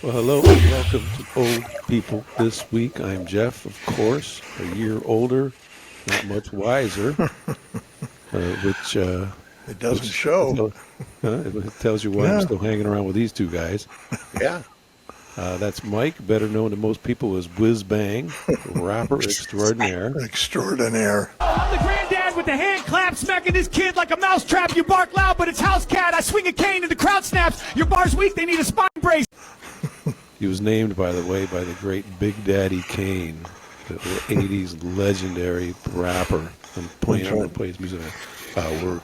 Well, hello and welcome to Old People This Week. I'm Jeff, of course, a year older, not much wiser, which It doesn't show. it tells you why I'm Yeah. still hanging around with these two guys. Yeah. That's Mike, better known to most people as Whiz Bang, rapper extraordinaire. Extraordinaire. I'm the granddad with the hand clap, smacking this kid like a mousetrap. You bark loud, but it's house cat. I swing a cane and the crowd snaps. Your bar's weak, they need a spine brace. He was named, by the way, by the great Big Daddy Kane, the 80s legendary rapper. I'm playing, I'm going to play his music. I work,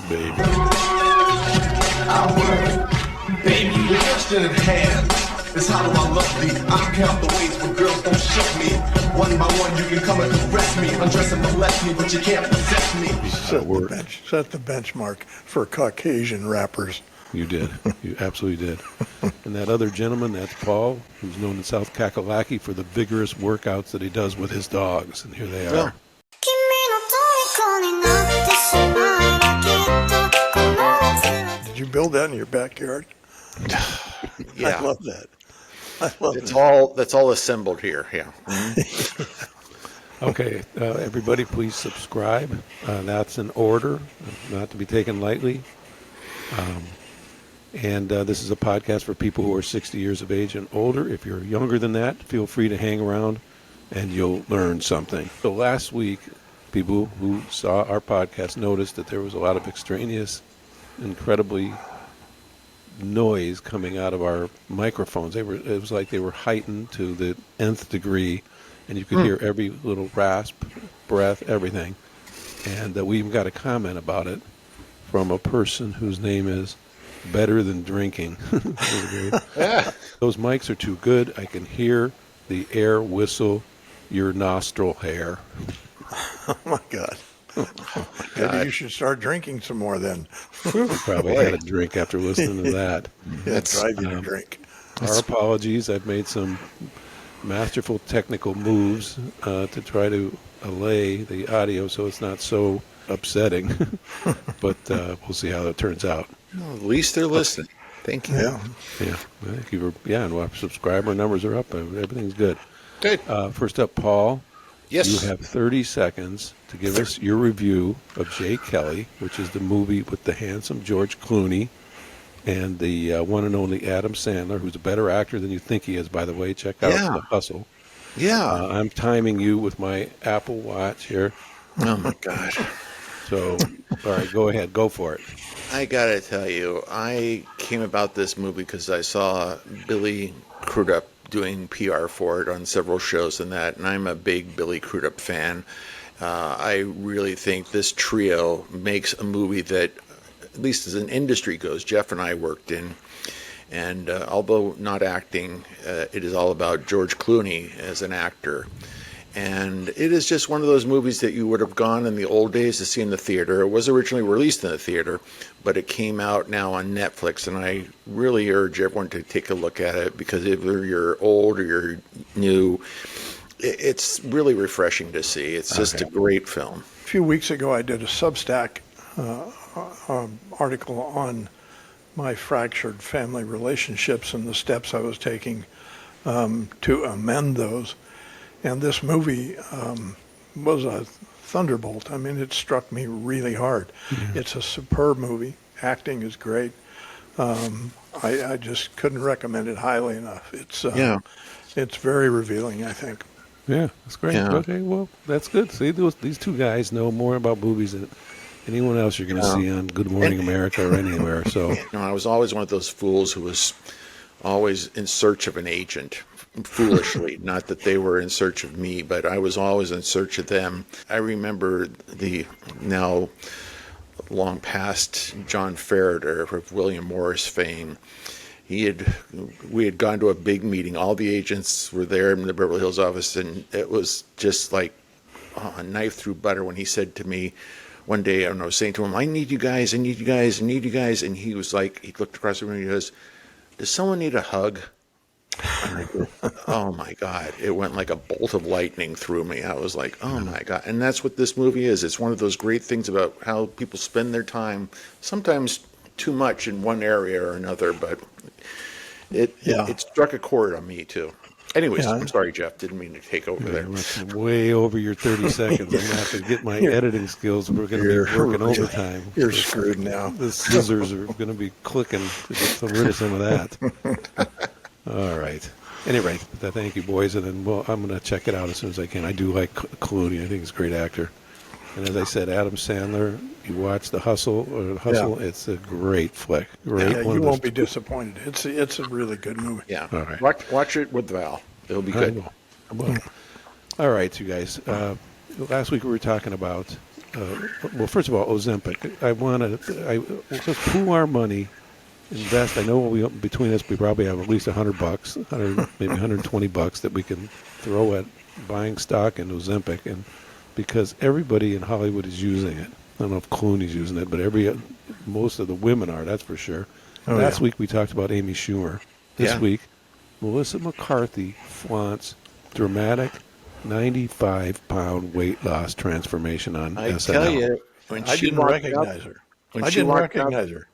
baby. Baby, the question at hand is how do I love thee? I count the ways when girls don't shut me. One by one, you can come and caress me, undress and molest me, but you can't possess me. Set the benchmark for Caucasian rappers. You did. You absolutely did. And that other gentleman, that's Paul, who's known in South Kakalaki for the vigorous workouts that he does with his dogs. And here they are. Did you build that in your backyard? Yeah. I love that. I love It's that. that's all assembled here. Yeah. Okay, everybody please subscribe. That's an order, not to be taken lightly. And this is a podcast for people who are 60 years of age and older. If you're younger than that, feel free to hang around and you'll learn something. So last week, people who saw our podcast noticed that there was a lot of extraneous, incredibly noise coming out of our microphones. It was like they were heightened to the nth degree, and you could hear every little rasp, breath, everything. And we even got a comment about it from a person whose name is Better Than Drinking. Those mics are too good. I can hear the air whistle your nostril hair. Oh my God. Maybe you should start drinking some more then. Probably had a drink after listening to that. That's drive you to drink. Our apologies. I've made some masterful technical moves to try to allay the audio so it's not so upsetting. But we'll see how that turns out. Well, at least they're listening. Thank you. Yeah. Yeah. Thank you for, and our subscriber numbers are up. Everything's good. Good. First up, Paul. Yes. You have 30 seconds to give us your review of Jay Kelly, which is the movie with the handsome George Clooney and the one and only Adam Sandler, who's a better actor than you think he is, by the way. Check out The Hustle. Yeah. I'm timing you with my Apple Watch here. Oh my God. So, all right, go ahead. Go for it. I gotta tell you, I came about this movie because I saw Billy Crudup doing PR for it on several shows and that, and I'm a big Billy Crudup fan. I really think this trio makes a movie that, at least as an industry goes, Jeff and I worked in. And although not acting, it is all about George Clooney as an actor. And it is just one of those movies that you would have gone in the old days to see in the theater. It was originally released in the theater, but it came out now on Netflix. And I really urge everyone to take a look at it because either you're old or you're new, it's really refreshing to see. It's just a great film. A few weeks ago, I did a Substack article on my fractured family relationships and the steps I was taking to amend those. And this movie was a thunderbolt. I mean, it struck me really hard. Mm-hmm. It's a superb movie. Acting is great. I just couldn't recommend it highly enough. It's very revealing, I think. Yeah, that's great. Yeah. Okay, well, that's good. See, these two guys know more about movies than anyone else you're going to see on Good Morning America or anywhere. So, I was always one of those fools who was always in search of an agent, foolishly. Not that they were in search of me, but I was always in search of them. I remember the now long past John Ferreter of William Morris fame. We had gone to a big meeting. All the agents were there in the Beverly Hills office, and it was just like a knife through butter when he said to me one day, I was saying to him, I need you guys, I need you guys, I need you guys. And he was like, he looked across the room and he goes, does someone need a hug? And I go, oh my God. It went like a bolt of lightning through me. I was like, oh my God. And that's what this movie is. It's one of those great things about how people spend their time, sometimes too much in one area or another, but It struck a chord on me too. Anyways, Yeah. I'm sorry, Jeff. Didn't mean to take over there. We're way over your 30 seconds. I'm going to have to get my editing skills. We're going to be working overtime. You're screwed now. The scissors are going to be clicking to get rid of some of that. All right. Anyway, thank you, boys. And then I'm going to check it out as soon as I can. I do like Clooney. I think he's a great actor. And as I said, Adam Sandler, you watch The Hustle. It's a great flick. Great. Yeah, you won't be disappointed. It's a really good movie. Yeah. All right. Watch it with Val. It'll be good. I will. All right, you guys. Last week we were talking about, well, first of all, Ozempic. Let's pool our money, invest. I know between us we probably have at least $100, maybe $120 that we can throw at buying stock in Ozempic, and because everybody in Hollywood is using it. I don't know if Clooney's using it, but most of the women are. That's for sure. Last week we talked about Amy Schumer. This week, Melissa McCarthy flaunts dramatic 95-pound weight loss transformation on I SNL. tell you, when I she didn't walked recognize out, her. when I she didn't walked recognize out, her.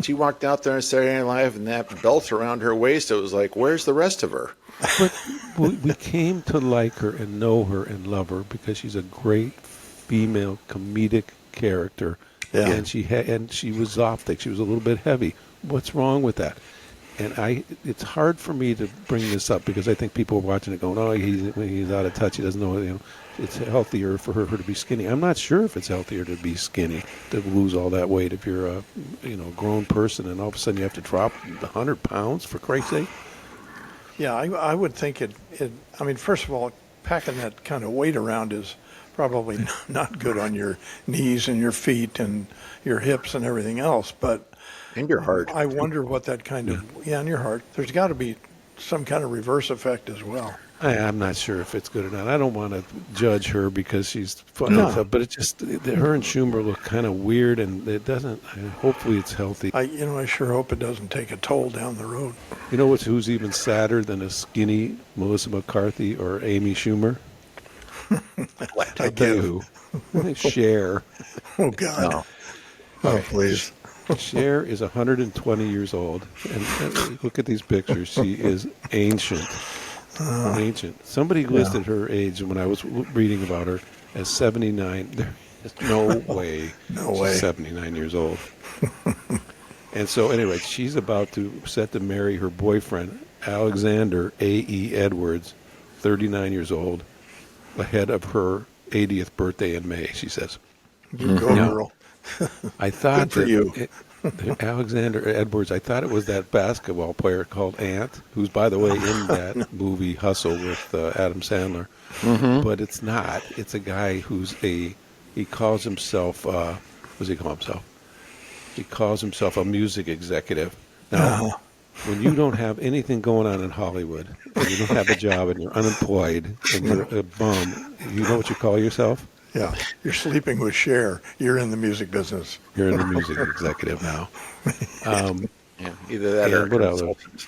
she walked out there on Saturday Night Live, and that belt around her waist, it was like, where's the rest of her? But we came to like her and know her and love her because she's a great female comedic character. Yeah. And she was off thick. She was a little bit heavy. What's wrong with that? And it's hard for me to bring this up because I think people are watching it going, oh, he's out of touch. He doesn't know, it's healthier for her to be skinny. I'm not sure if it's healthier to be skinny, to lose all that weight. If you're a grown person and all of a sudden you have to drop 100 pounds, for Christ's sake. Yeah, I would think it. I mean, first of all, packing that kind of weight around is probably not good on your knees and your feet and your hips and everything else. But And your heart. I wonder what that kind of and your heart. There's got to be some kind of reverse effect as well. I'm not sure if it's good or not. I don't want to judge her because she's fun and stuff, but it just her and Schumer look kind of weird, and it doesn't. Hopefully, it's healthy. I sure hope it doesn't take a toll down the road. You know who's even sadder than a skinny Melissa McCarthy or Amy Schumer? I'll tell you who. Cher. Oh God. Oh please. Cher is 120 years old, and look at these pictures. She is ancient. Ancient. Somebody listed her age when I was reading about her as 79. There is no way. She's 79 years old. And so, anyway, she's about set to marry her boyfriend, Alexander A.E. Edwards, 39 years old, ahead of her 80th birthday in May, she says. You go, girl. I thought Good for you. Alexander Edwards, I thought it was that basketball player called Ant, who's, by the way, in that movie Hustle with Adam Sandler. But it's not. It's a guy he calls himself, what does he call himself? He calls himself a music executive. Now, when you don't have anything going on in Hollywood, and you don't have a job, and you're unemployed, and you're a bum, you know what you call yourself? Yeah, you're sleeping with Cher. You're in the music business. You're in the music executive now. Either that or what else? consultant.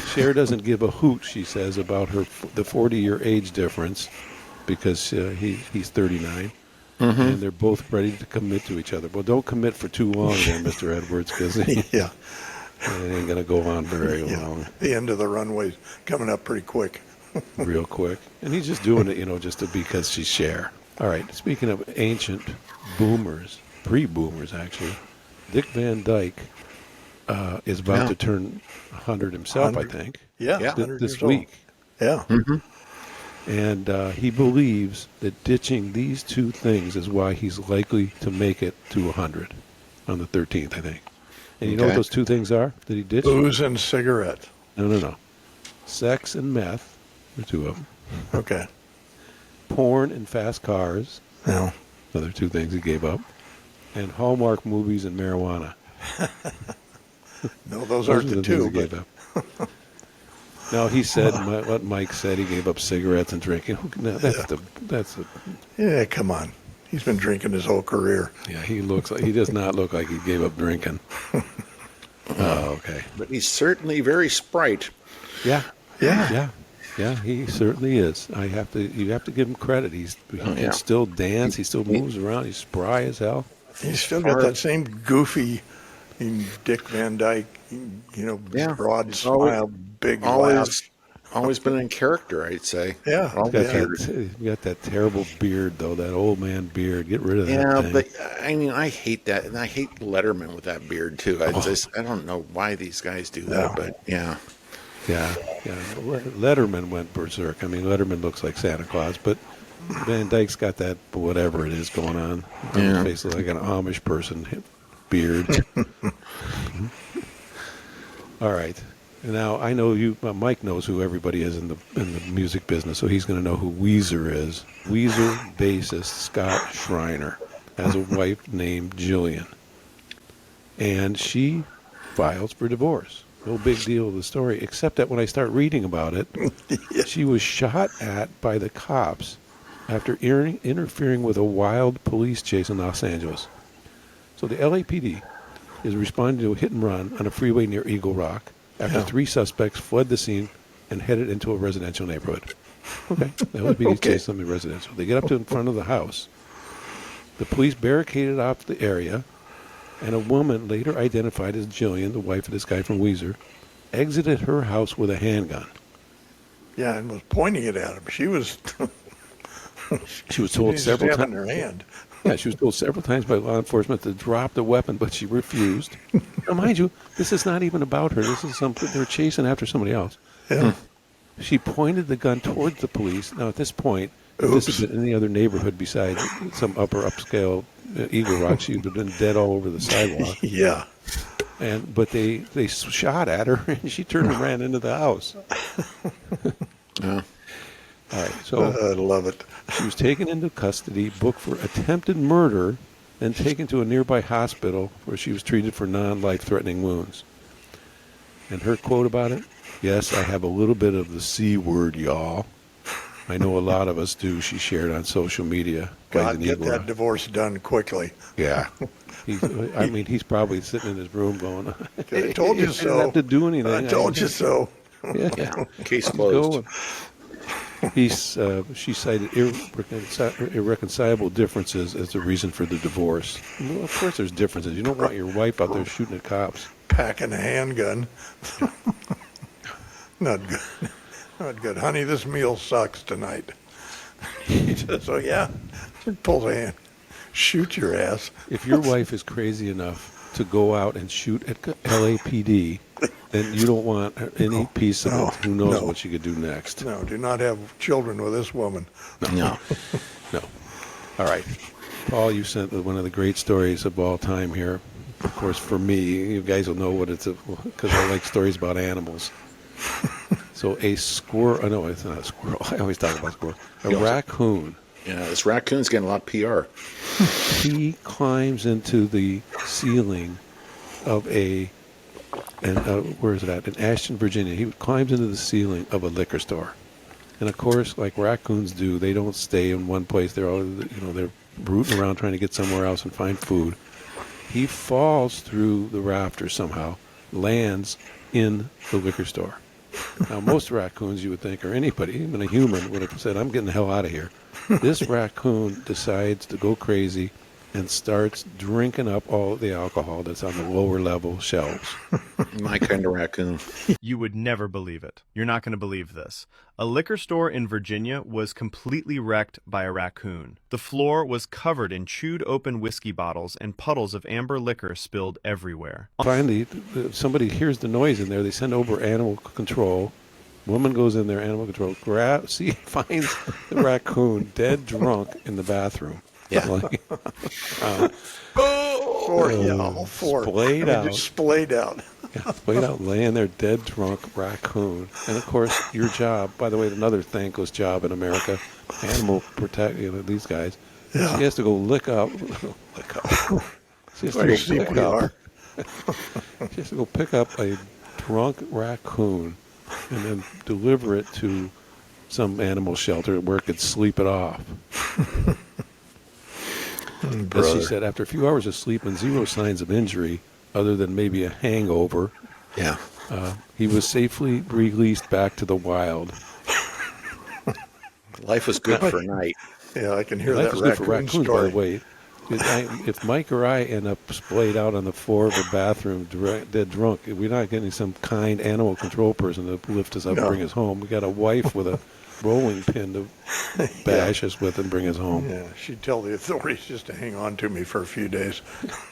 Cher doesn't give a hoot, she says, about the 40-year age difference because he's 39. And they're both ready to commit to each other. Well, don't commit for too long there, Mr. Edwards, because it ain't going to go on very long. The end of the runway's coming up pretty quick. Real quick. And he's just doing it, just because she's Cher. All right, speaking of ancient boomers, pre-boomers actually, Dick Van Dyke is about to turn 100 himself, 100. I think. Yeah, This week. Yeah. And he believes that ditching these two things is why he's likely to make it to 100 on the 13th, I think. And you know what those two things are that he ditched? Booze and cigarettes. No. Sex and meth, the two of them. Okay. Porn and fast cars, Yeah. other two things he gave up. And Hallmark movies and marijuana. No, those aren't are the things two. he gave up. No, he said what Mike said. He gave up cigarettes and drinking. No, that's Yeah, come on. He's been drinking his whole career. yeah. He does not look like he gave up drinking. Oh, okay. But he's certainly very sprite. Yeah. Yeah. Yeah, he certainly is. You have to give him credit. He can still dance. He still moves around. He's spry as hell. He's still got that same goofy Dick Van Dyke, Yeah. broad He's smile, big laugh. Always been in character, I'd say. Yeah. All Got years. you got that terrible beard, though, that old man beard. Get rid of that Yeah, thing. but I mean, I hate that, and I hate Letterman with that beard too. I don't know why these guys do that, but yeah. Yeah. Letterman went berserk. I mean, Letterman looks like Santa Claus, but Van Dyke's got that whatever it is going on. Yeah. His face looks like an Amish person beard. All right. Now I know Mike knows who everybody is in the music business, so he's going to know who Weezer is. Weezer bassist Scott Schreiner has a wife named Jillian, and she files for divorce. No big deal of the story, except that when I start reading about it, she was shot at by the cops after interfering with a wild police chase in Los Angeles. So the LAPD is responding to a hit and run on a freeway near Eagle Rock after 3 suspects fled the scene and headed into a residential neighborhood. Okay, the LAPD chased them in residential. They get up to in front of the house. The police barricaded off the area, and a woman later identified as Jillian, the wife of this guy from Weezer, exited her house with a handgun. Yeah, and was pointing it at him. She was She was told several in times. her hand. Yeah, she was told several times by law enforcement to drop the weapon, but she refused. Now, mind you, this is not even about her. This is they're chasing after somebody else. Yeah. She pointed the gun towards the police. Now, at this point, if this had been any other neighborhood besides some upper upscale Eagle Rock, she would have been dead all over the sidewalk. Yeah. But they shot at her, and she turned and ran into the house. Yeah. All right, so I love it. she was taken into custody, booked for attempted murder, and taken to a nearby hospital where she was treated for non-life-threatening wounds. And her quote about it, "Yes, I have a little bit of the C word, y'all. I know a lot of us do," she shared on social media. God, get that divorce done quickly. Yeah. He's probably sitting in his room going, I told you so. I didn't have to do anything. I told you so. Yeah. Case closed. She cited irreconcilable differences as the reason for the divorce. Well, of course there's differences. You don't want your wife out there shooting at cops. Packing a handgun. Not good. Not good. Honey, this meal sucks tonight. He says, "Oh, yeah." Pulls a hand. Shoot your ass. If your wife is crazy enough to go out and shoot at LAPD, then you don't want any piece of it. Who knows what she could do next? No, do not have children with this woman. No. No. All right. Paul, you sent one of the great stories of all time here. Of course, for me, you guys will know what it's because I like stories about animals. So a squirrel, no, it's not a squirrel. I always talk about squirrel. A raccoon. Yeah, this raccoon's getting a lot of PR. He climbs into the ceiling of where is it at? In Ashton, Virginia. He climbs into the ceiling of a liquor store. And of course, like raccoons do, they don't stay in one place. They're all, they're rooting around trying to get somewhere else and find food. He falls through the rafters somehow, lands in the liquor store. Now, most raccoons, you would think, or anybody, even a human, would have said, "I'm getting the hell out of here." This raccoon decides to go crazy and starts drinking up all the alcohol that's on the lower level shelves. My kind of raccoon. You would never believe it. You're not going to believe this. A liquor store in Virginia was completely wrecked by a raccoon. The floor was covered in chewed open whiskey bottles and puddles of amber liquor spilled everywhere. Finally, somebody hears the noise in there. They send over animal control. Woman goes in there, animal control, finds the raccoon dead drunk in the bathroom. Yeah. All four. Splayed out. Just splayed out. Yeah, splayed out, laying there, dead drunk raccoon. And of course, your job. By the way, another thankless job in America. Animal protect. These guys. Yeah. She has to go lick up. She has to go pick up. She has to go pick up a drunk raccoon and then deliver it to some animal shelter where it could sleep it off. As she said, after a few hours of sleep and zero signs of injury, other than maybe a hangover, Yeah. he was safely released back to the wild. Life was good for a night. Yeah, I can hear Life that is good for raccoon raccoons, story. by the way. if Mike or I end up splayed out on the floor of a bathroom, dead drunk, we're not getting some kind animal control person to lift us up and bring us home. We got a wife with a rolling pin to bash us with and bring us home. Yeah, she'd tell the authorities just to hang on to me for a few days.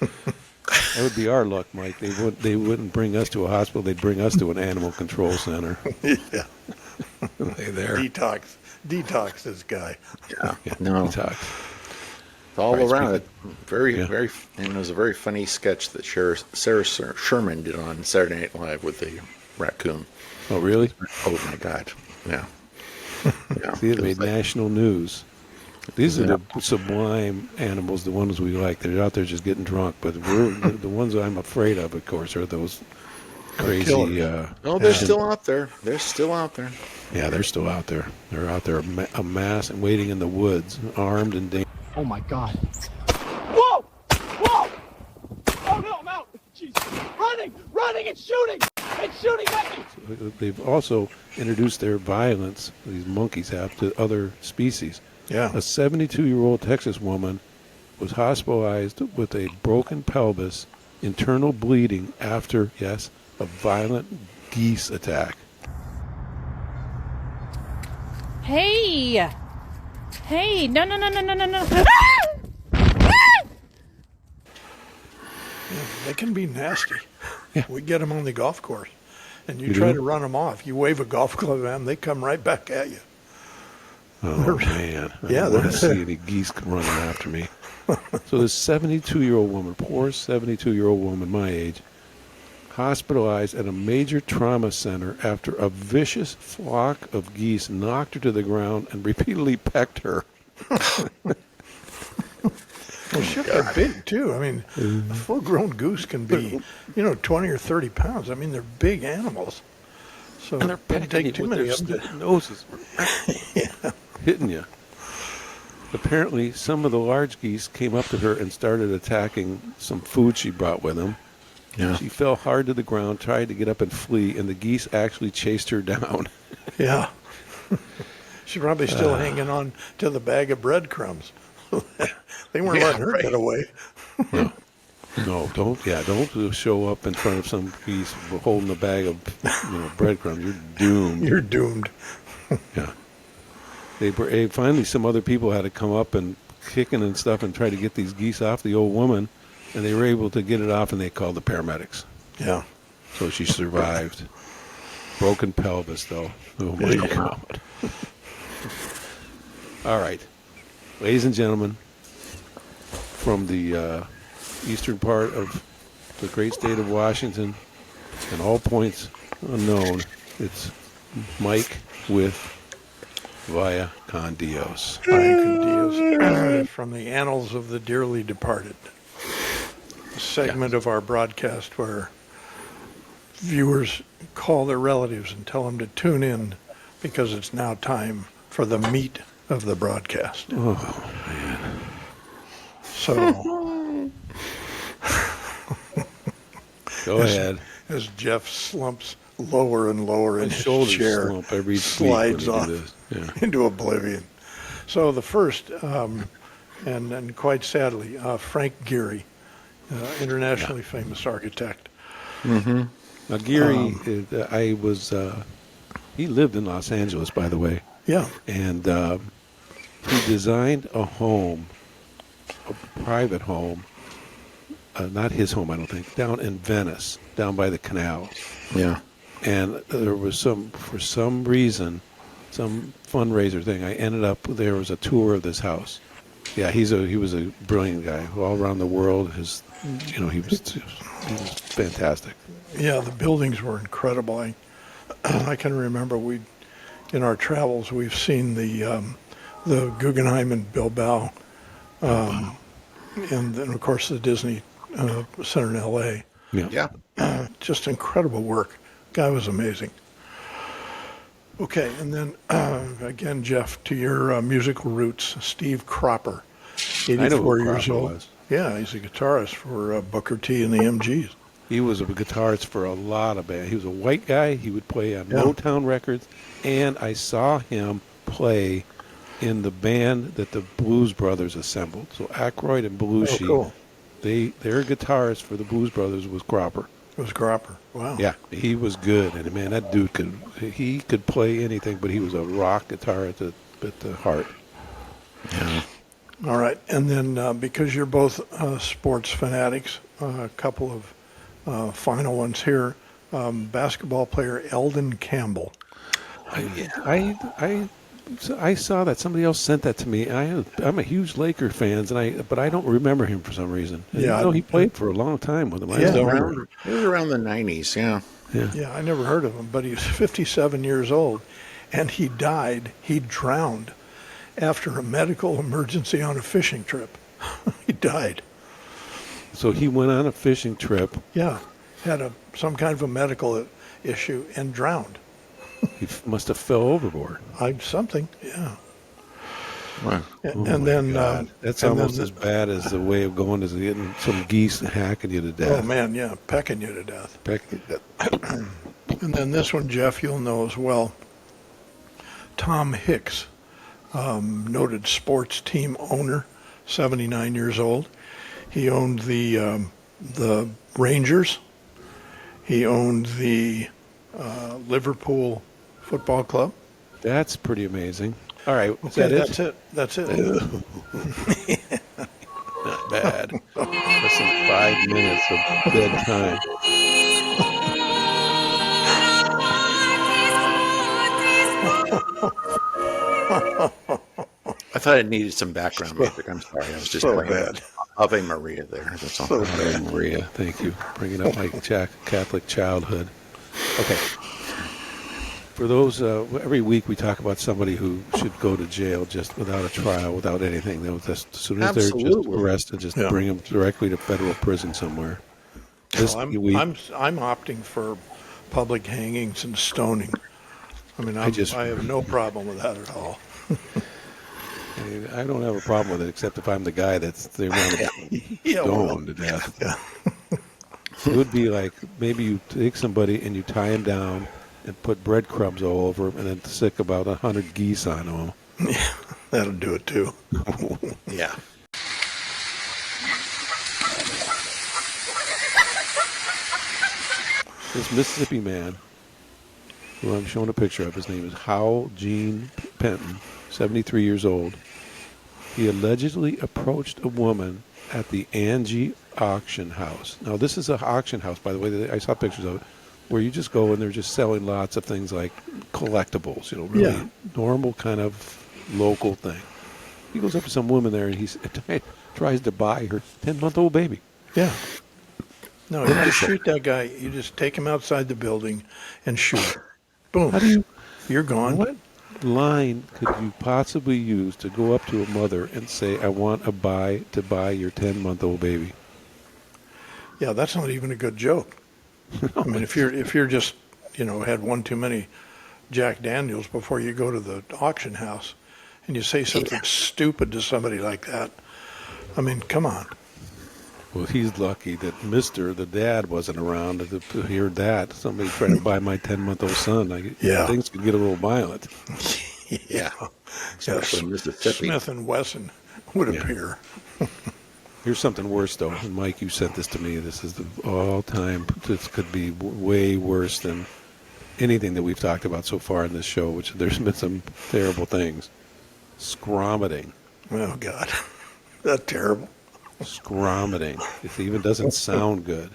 That would be our luck, Mike. They wouldn't bring us to a hospital. They'd bring us to an animal control center. Yeah. They there. Detox this guy. Yeah, no. Detox. All Right, around it. speaking- Very, and it was a very funny sketch that Sarah Sherman did on Saturday Night Live with the raccoon. Oh, really? Oh my God. Yeah. Yeah. See, it made national news. These are the sublime animals, the ones we like. They're out there just getting drunk. But the ones I'm afraid of course, are those crazy. Oh, they're still out there. They're still out there. Yeah, they're still out there. They're out there a mass and waiting in the woods, armed and dangerous. Oh my God. Whoa! Whoa! Oh no, I'm out! Jesus. Running and shooting! It's shooting at me! They've also introduced their violence, these monkeys have, to other species. Yeah. A 72-year-old Texas woman was hospitalized with a broken pelvis, internal bleeding after, yes, a violent geese attack. Hey! Hey! No! They can be nasty. Yeah. We get them on the golf course, and you You try do? to run them off. You wave a golf club at them, they come right back at you. Oh, man. I Yeah, don't want to they're- see any geese running after me. So this 72-year-old woman, poor 72-year-old woman my age, hospitalized at a major trauma center after a vicious flock of geese knocked her to the ground and repeatedly pecked her. Well, shit, they're big, too. I mean, a full-grown goose can be, 20 or 30 pounds. I mean, they're big animals. So And they're don't pecking you take too with many their of them. snot noses. Hitting you. Apparently, some of the large geese came up to her and started attacking some food she brought with them. Yeah. She fell hard to the ground, tried to get up and flee, and the geese actually chased her down. Yeah. She's probably still hanging on to the bag of breadcrumbs. They weren't letting her get away. No, don't show up in front of some geese holding a bag of breadcrumbs. You're doomed. You're doomed. Yeah. Finally, some other people had to come up and kicking and stuff and try to get these geese off the old woman, and they were able to get it off, and they called the paramedics. Yeah. So she survived. Broken pelvis, though. Oh, my God. All right. Ladies and gentlemen, from the eastern part of the great state of Washington, and all points unknown, it's Mike with Vaya Con Dios. From the annals of the dearly departed. A segment of our broadcast where viewers call their relatives and tell them to tune in because it's now time for the meat of the broadcast. Oh, man. So, Go ahead. as Jeff slumps lower and lower in My his shoulders chair, slump every week slides when I off do this. Yeah. into oblivion. So the first, and quite sadly, Frank Gehry, internationally famous architect. Now, Geary, he lived in Los Angeles, by the way, Yeah, and he designed a home, a private home, not his home, I don't think, down in Venice, down by the canal. Yeah. And there was for some reason, some fundraiser thing, there was a tour of this house. Yeah, he was a brilliant guy, all around the world. He was fantastic. yeah, the buildings were incredible. I can remember in our travels, we've seen the Guggenheim in Bilbao, and then of course the Disney Center in L.A. Yeah. Yeah. Just incredible work. Guy was amazing. Okay, and then again, Jeff, to your musical roots, Steve Cropper, I know 84 who years Cropper old. was. Yeah, he's a guitarist for Booker T and the MGs. He was a guitarist for a lot of bands. He was a white guy. He would play on Motown records, and I saw him play in the band that the Blues Brothers assembled. So Aykroyd and Belushi, cool. their guitarist for the Blues Brothers was Cropper. It was Gropper. Wow. Yeah, he was good, and man, that dude could play anything, but he was a rock guitar at the heart. Yeah. All right. And then because you're both sports fanatics, a couple of final ones here. Basketball player Eldon Campbell. I saw that somebody else sent that to me. I'm a huge Laker fan, but I don't remember him for some reason. Yeah, I know he played for a long time with them. I Yeah. don't remember. It was around the 90s, yeah. Yeah, I never heard of him, but he's 57 years old, and he drowned after a medical emergency on a fishing trip. He died. So he went on a fishing trip. Yeah, had some kind of a medical issue and drowned. He must have fell overboard. Something, yeah. Wow. And then That's and almost then- as bad as the way of going as getting some geese hacking you to death. Oh man, yeah, pecking you to death. And then this one, Jeff, you'll know as well. Tom Hicks, noted sports team owner, 79 years old. He owned the Rangers. He owned the Liverpool Football Club. That's pretty amazing. All right, is Okay, that it? that's it. That's it. Not bad. That's some 5 minutes of dead time. I thought it needed some background music. I'm sorry. I was just So playing bad. Ave Maria there. That's all. So Ave Maria, thank you. Bringing up my Catholic childhood. Okay. For those, every week we talk about somebody who should go to jail just without a trial, without anything. They'll just, as soon as they're just Absolutely. arrested, just Yeah. bring them directly to federal prison somewhere. This Well, week, I'm opting for public hangings and stoning. I mean, I have no problem with that at all. I don't have a problem with it, except if I'm the guy they want to Yeah, well, stone to death. It would be like maybe you take somebody and you tie him down and put breadcrumbs all over him and then stick about 100 geese on him. that'll do it too. Yeah. This Mississippi man, who I'm showing a picture of, his name is Howell Gene Penton, 73 years old. He allegedly approached a woman at the Angie auction house. Now, this is an auction house, by the way. I saw pictures of it, where you just go and they're just selling lots of things like collectibles, really Yeah. normal kind of local thing. He goes up to some woman there and he tries to buy her 10-month-old baby. Yeah. No, you just shoot that guy. You just take him outside the building and shoot him. Boom. How do you... You're gone. What line could you possibly use to go up to a mother and say, I want to buy your 10-month-old baby? Yeah, that's not even a good joke. I mean, if you're just, had one too many Jack Daniels before you go to the auction house and you say something stupid to somebody like that, I mean, come on. Well, he's lucky that Mr. the dad wasn't around to hear that. Somebody trying to buy my 10-month-old son. Yeah. Things could get a little violent. Yeah. Especially in Mississippi. Smith and Wesson would appear. Here's something worse, though. And Mike, you sent this to me. This is the all-time. This could be way worse than anything that we've talked about so far in this show, which there's been some terrible things. Scromiting. Oh, God. That's terrible. Scromiting. It even doesn't sound good.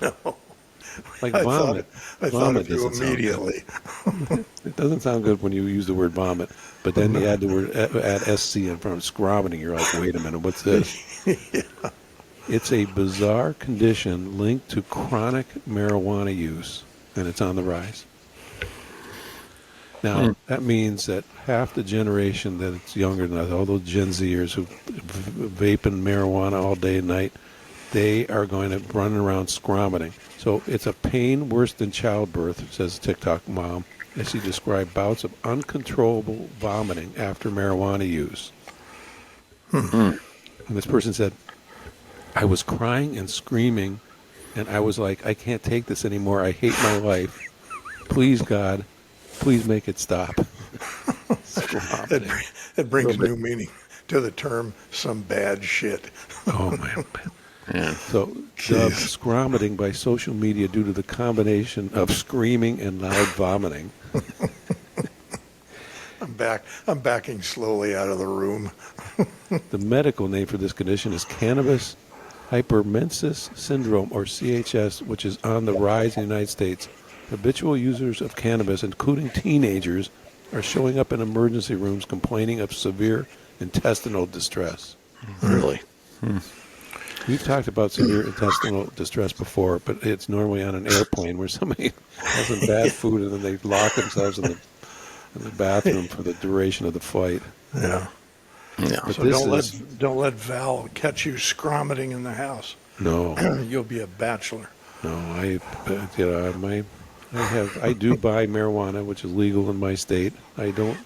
No. Like I vomit. thought Vomit of you doesn't sound good. immediately. It doesn't sound good when you use the word vomit, but then you add the word add SC in front of scromiting. You're like, wait a minute, what's this? Yeah. It's a bizarre condition linked to chronic marijuana use, and it's on the rise. Now, that means that half the generation that's younger than us, all those Gen Zers who vaping marijuana all day and night, they are going to run around scromiting. So it's a pain worse than childbirth, says TikTok mom, as she described bouts of uncontrollable vomiting after marijuana use. And this person said, I was crying and screaming, and I was like, I can't take this anymore. I hate my life. Please, God, please make it stop. It brings new meaning to the term "some bad shit." Oh, man. Yeah. So, dubbed Scromiting by social media due to the combination of screaming and loud vomiting. I'm backing slowly out of the room. The medical name for this condition is cannabis hypermensis syndrome, or CHS, which is on the rise in the United States. Habitual users of cannabis, including teenagers, are showing up in emergency rooms complaining of severe intestinal distress. Really? We've talked about severe intestinal distress before, but it's normally on an airplane where somebody has some bad food and then they lock themselves in the bathroom for the duration of the flight. Yeah. Yeah. But So this don't let Val catch you scromiting in the house. no, You'll be a bachelor. no. I do buy marijuana, which is legal in my state. I don't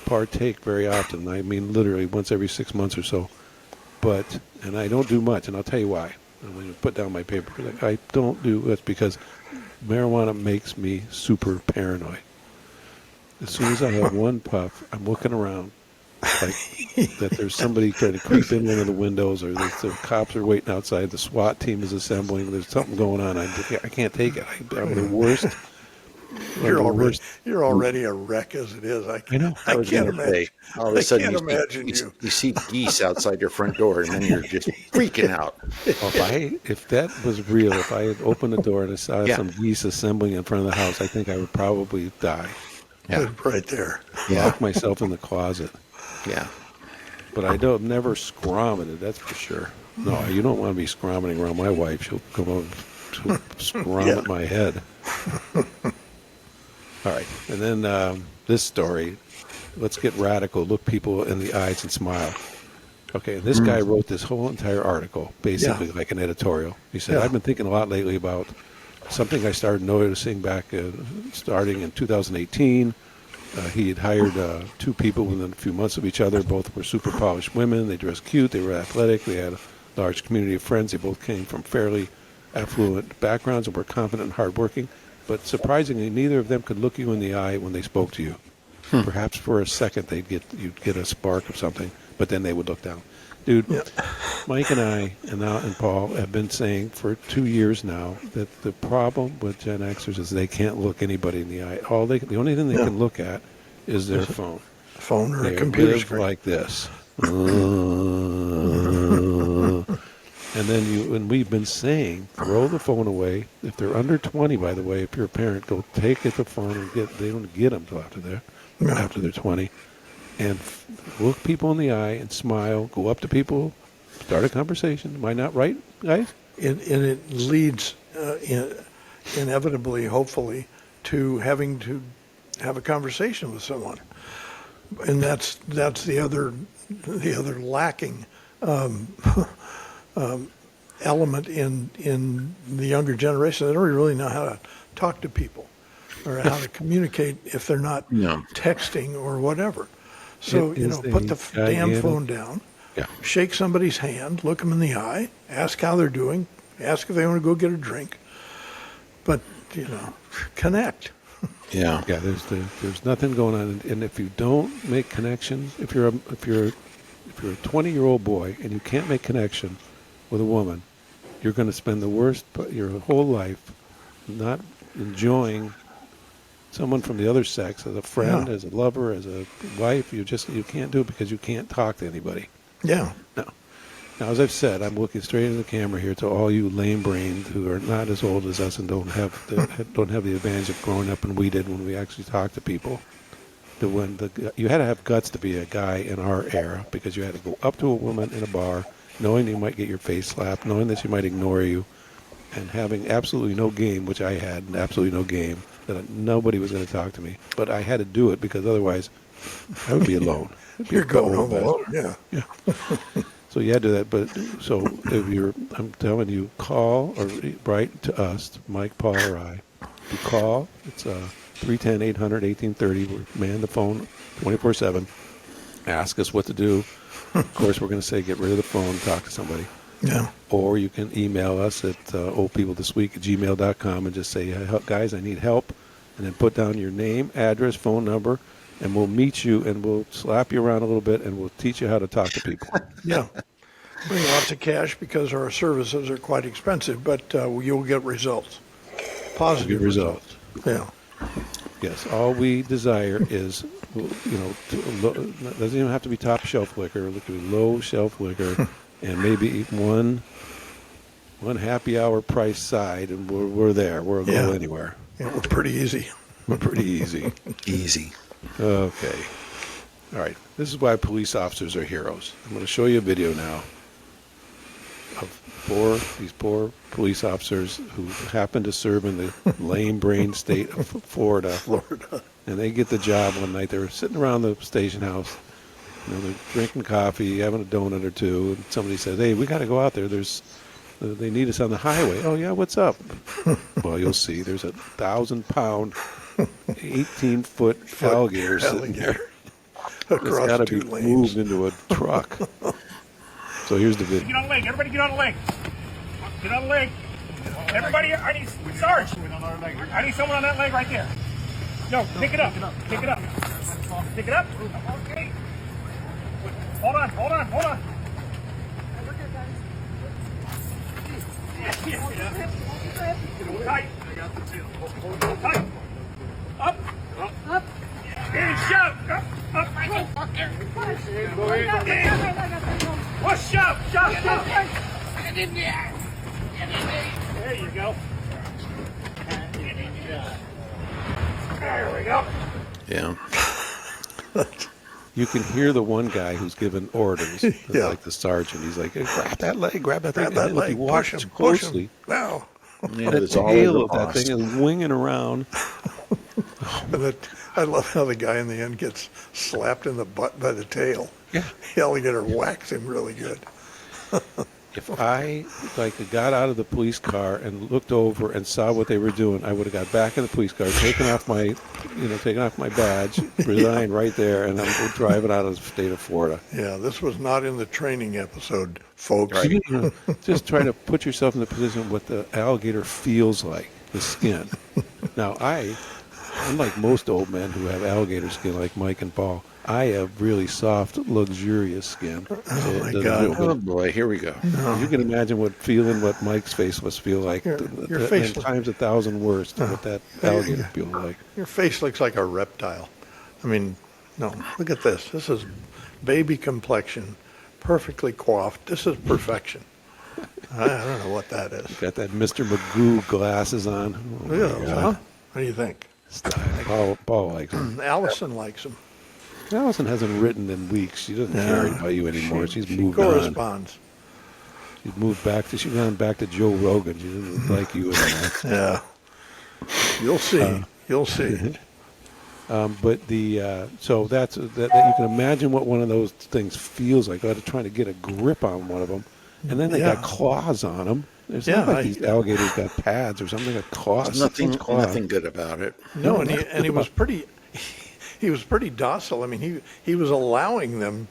partake very often. I mean, literally once every 6 months or so. And I don't do much, and I'll tell you why. I'm going to put down my paper. I don't do this because marijuana makes me super paranoid. As soon as I have one puff, I'm looking around like that there's somebody trying to creep in one of the windows, or the cops are waiting outside, the SWAT team is assembling, there's something going on. I can't take it. I'm the worst. You're already a wreck as it is. I know. I can't imagine. All of a sudden, can't imagine you. you see geese outside your front door, and then you're just freaking out. If that was real, if I had opened the door and I saw some geese assembling in front of the house, I think I would probably die. Yeah. Right there. Lock myself in the closet. Yeah. But I don't never scromited, that's for sure. No, you don't want to be scromiting around my wife. She'll come over, she'll scrom at my head. All right, and then this story. Let's get radical. Look people in the eyes and smile. Okay, this guy wrote this whole entire article, basically like an editorial. He said, I've been thinking a lot lately about something I started noticing back starting in 2018. He had hired two people within a few months of each other. Both were super polished women. They dressed cute. They were athletic. They had a large community of friends. They both came from fairly affluent backgrounds and were confident and hardworking. But surprisingly, neither of them could look you in the eye when they spoke to you. Perhaps for a second you'd get a spark of something, but then they would look down. Dude, Mike and I and Paul have been saying for 2 years now that the problem with Gen Xers is they can't look anybody in the eye. The only thing they can look at is their phone. Phone or They a computer live screen. like this. And then we've been saying, throw the phone away. If they're under 20, by the way, if you're a parent, go take the phone and they don't get them till after they're 20. And look people in the eye and smile. Go up to people, start a conversation. Am I not right, guys? And it leads inevitably, hopefully, to having to have a conversation with someone, and that's the other lacking element in the younger generation. They don't really know how to talk to people or how to communicate if they're not texting or whatever. So, put the damn phone down, shake somebody's hand, look them in the eye, ask how they're doing, ask if they want to go get a drink, but, connect. Yeah. Yeah, there's nothing going on. And if you don't make connections, if you're a 20-year-old boy and you can't make connection with a woman, you're going to spend your whole life not enjoying someone from the other sex as a friend, as a lover, as a wife. You can't do it because you can't talk to anybody. Yeah. No. Now, as I've said, I'm looking straight into the camera here to all you lame-brained who are not as old as us and don't have the advantage of growing up, and we did when we actually talked to people. You had to have guts to be a guy in our era, because you had to go up to a woman in a bar, knowing you might get your face slapped, knowing that she might ignore you, and having absolutely no game, which I had, absolutely no game, that nobody was going to talk to me. But I had to do it because other's I would be alone. You're going home alone. Yeah. So you had to do that. But so I'm telling you, call or write to us, Mike, Paul, or I. If you call, it's 310-800-1830. We man the phone 24/7. Ask us what to do. Of course, we're going to say get rid of the phone and talk to somebody. Yeah. Or you can email us at oldpeoplethisweek@gmail.com and just say, guys, I need help. And then put down your name, address, phone number, and we'll meet you and we'll slap you around a little bit and we'll teach you how to talk to people. Yeah. Bring lots of cash because our services are quite expensive, but you'll get results. Positive results. Yeah. Yes, all we desire is, doesn't even have to be top shelf liquor. It could be low shelf liquor, and maybe one happy hour price side, and we're there. We'll go anywhere. Yeah, we're pretty easy. We're pretty easy. Easy. Okay. All right. This is why police officers are heroes. I'm going to show you a video now of these poor police officers who happen to serve in the lame-brained state of Florida. And they get the job one night. They're sitting around the station house. They're drinking coffee, having a donut or two, and somebody says, "Hey, we got to go out there. They need us on the highway." "Oh yeah, what's up?" "Well, you'll see. There's a 1,000-pound, 18-foot alligator sitting there. It's got to be moved into a truck." So here's the video. Get on the leg. Everybody get on the leg. Get on the leg. Everybody, I need Sarge. I need someone on that leg right there. Yo, pick it up. Pick it up. Pick it up. Okay. Hold on. Tight. Tight. Up. And shove. Up. Push, shove. There you go. There we go. Yeah. You can hear the one guy who's giving orders, like the sergeant. He's like, "Hey, grab that leg, grab that leg." And if you watch him closely, Wow. Yeah, the it's all tail over of that thing is winging around. I love how the guy in the end gets slapped in the butt by the tail. Yeah. The alligator whacks him really good. If I got out of the police car and looked over and saw what they were doing, I would have got back in the police car, taken off my badge, resigned right there, and I'm driving out of the state of Florida. Yeah, this was not in the training episode, folks. Right. Just try to put yourself in the position of what the alligator feels like, the skin. Now, unlike most old men who have alligator skin like Mike and Paul, I have really soft, luxurious skin. Oh, my God. Oh, boy, here we go. You can imagine what Mike's face must feel like. Your face times 1,000 worse than what that alligator feels like. Your face looks like a reptile. I mean, no, look at this. This is baby complexion, perfectly coiffed. This is perfection. I don't know what that is. Got that Mr. Magoo glasses on. Oh, Look at those, huh? What do you think? Paul likes them. Allison likes them. Allison hasn't written in weeks. She doesn't care about you anymore. She's moved corresponds. on. She's moved back. She's gone back to Joe Rogan. She doesn't like you anymore. Yeah. You'll see. You'll see. But so that you can imagine what one of those things feels like. Trying to get a grip on one of them, and then they got claws on them. It's not like these alligators got pads or something. Got claws. Nothing good about it. No, and he was pretty. He was pretty docile. I mean, he was allowing them.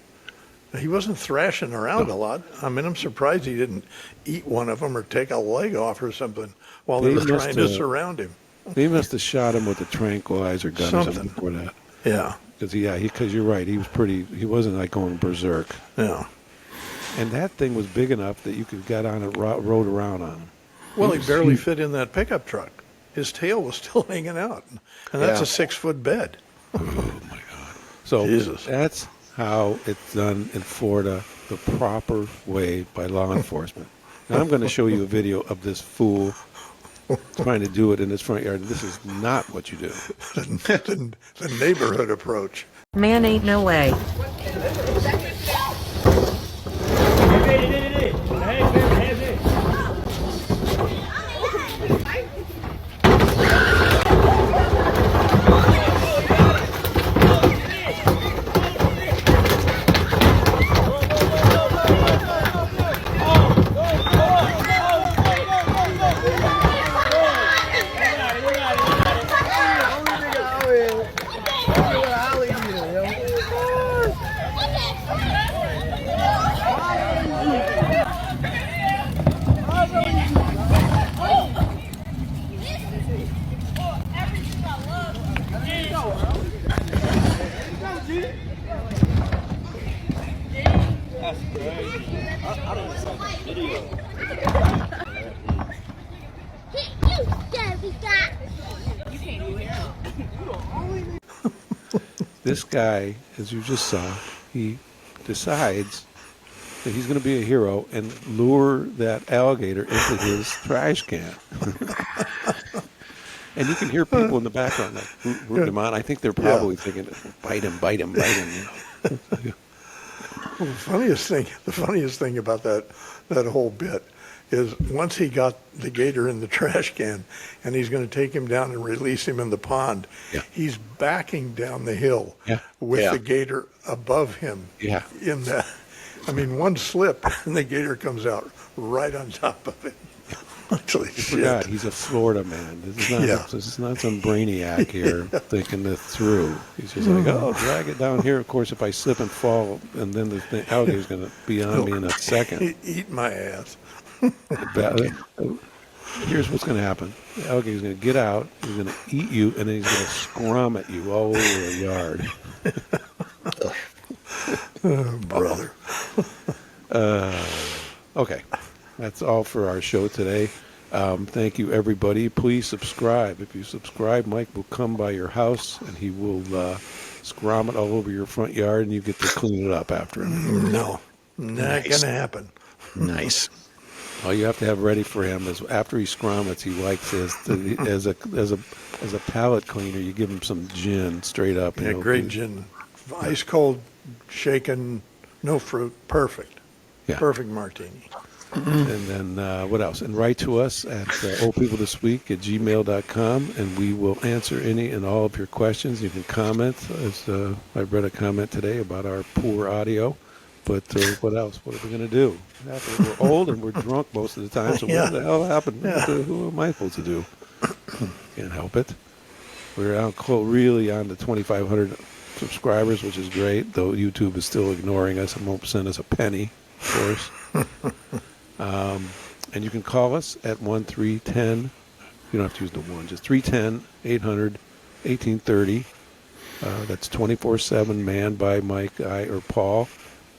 He wasn't thrashing around a lot. I mean, I'm surprised he didn't eat one of them or take a leg off or something while they were trying to surround him. They must have shot him with a tranquilizer gun or something before that. Yeah. Because you're right. He wasn't like going berserk. Yeah. And that thing was big enough that you could get on it, rode around on him. Well, he barely fit in that pickup truck. His tail was still hanging out. And that's a 6-foot bed. Oh, my God. So that's how it's done in Florida the proper way by law enforcement. Now I'm going to show you a video of this fool trying to do it in his front yard. This is not what you do. The neighborhood approach. Man ain't no way. This guy, as you just saw, he decides that he's going to be a hero and lure that alligator into his trash can. And you can hear people in the background like rooting him on. I think they're probably thinking, bite him, bite him, bite him. You know? Well, the funniest thing about that whole bit is once he got the gator in the trash can and he's going to take him down and release him in the pond, he's backing down the hill with the gator above him. Yeah. In that, I mean, one slip and the gator comes out right on top of him. Holy shit. Forgot, he's a Florida man. This is not some brainiac here thinking this through. He's just like, oh, drag it down here. Of course, if I slip and fall, and then the alligator's going to be on me in a second. Eat my ass. Here's what's going to happen. The alligator's going to get out, he's going to eat you, and then he's going to scrum at you all over the yard. Oh, brother. Okay. That's all for our show today. Thank you, everybody. Please subscribe. If you subscribe, Mike will come by your house, and he will scrum it all over your front yard, and you get to clean it up after him. No, not going to happen. Nice. All you have to have ready for him is after he scrummets, he likes as a palate cleaner, you give him some gin straight up. Yeah, great gin. Ice cold, shaken, no fruit. Perfect. Yeah. Perfect martini. And then what else? And write to us at oldpeoplethisweek@gmail.com, and we will answer any and all of your questions. You can comment. As I read a comment today about our poor audio. But what else? What are we going to do? We're old and we're drunk most of the time, so what the hell happened? Who am I supposed to do? Can't help it. We're out really on the 2,500 subscribers, which is great, though YouTube is still ignoring us and won't send us a penny, of course. And you can call us at 1-310. You don't have to use the one, just 310-800-1830. That's 24/7, manned by Mike, I, or Paul.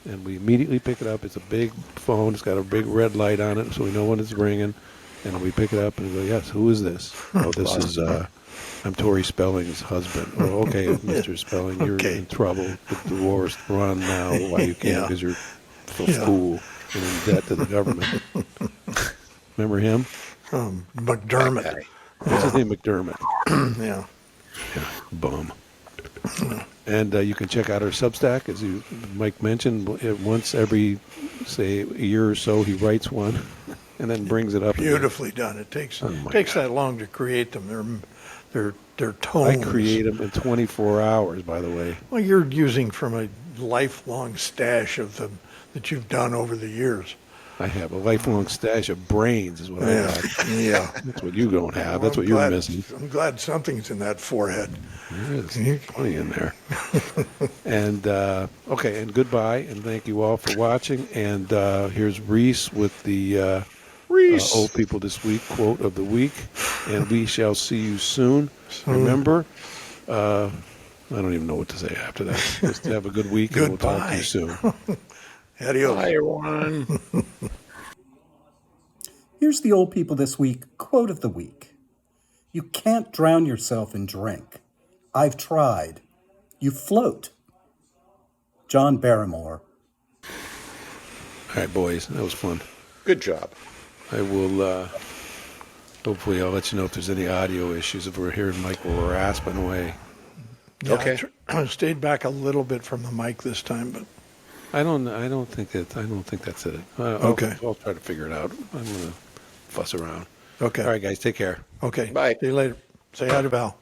And we immediately pick it up. It's a big phone. It's got a big red light on it, so we know when it's ringing. And we pick it up and we go, yes, who is this? Oh, this is, I'm Tori Spelling's husband. Oh, okay, Mr. Spelling, you're in trouble. Get divorced. Run now while you can because you're a fool and in debt to the government. Remember him? McDermott. What's his name? McDermott. Yeah. Bum. And you can check out our Substack, as Mike mentioned. Once every, say, a year or so, he writes one and then brings it up. Beautifully done. It takes that long to create them. They're tones. I create them in 24 hours, by the way. Well, you're using from a lifelong stash of them that you've done over the years. I have a lifelong stash of brains, is what I got. Yeah. That's what you don't have. That's what you're you're missing. I'm glad something's in that forehead. There is plenty in there. And, okay, and goodbye, and thank you all for watching. And here's Reese with the Old People This Week quote of the week. And we shall see you soon. Remember, I don't even know what to say after that. Just have a good week, and we'll talk to you soon. Adios. Bye, everyone. Here's the Old People This Week quote of the week. You can't drown yourself in drink. I've tried. You float. John Barrymore. All right, boys. That was fun. Good job. I will, hopefully I'll let you know if there's any audio issues, if we're hearing Michael rasping away. Yeah, Okay. I stayed back a little bit from the mic this time, but I don't think that's it. Okay. I'll try to figure it out. I'm going to fuss around. okay. All right, guys, take care. Okay. Bye. See you later. Say hi to Val.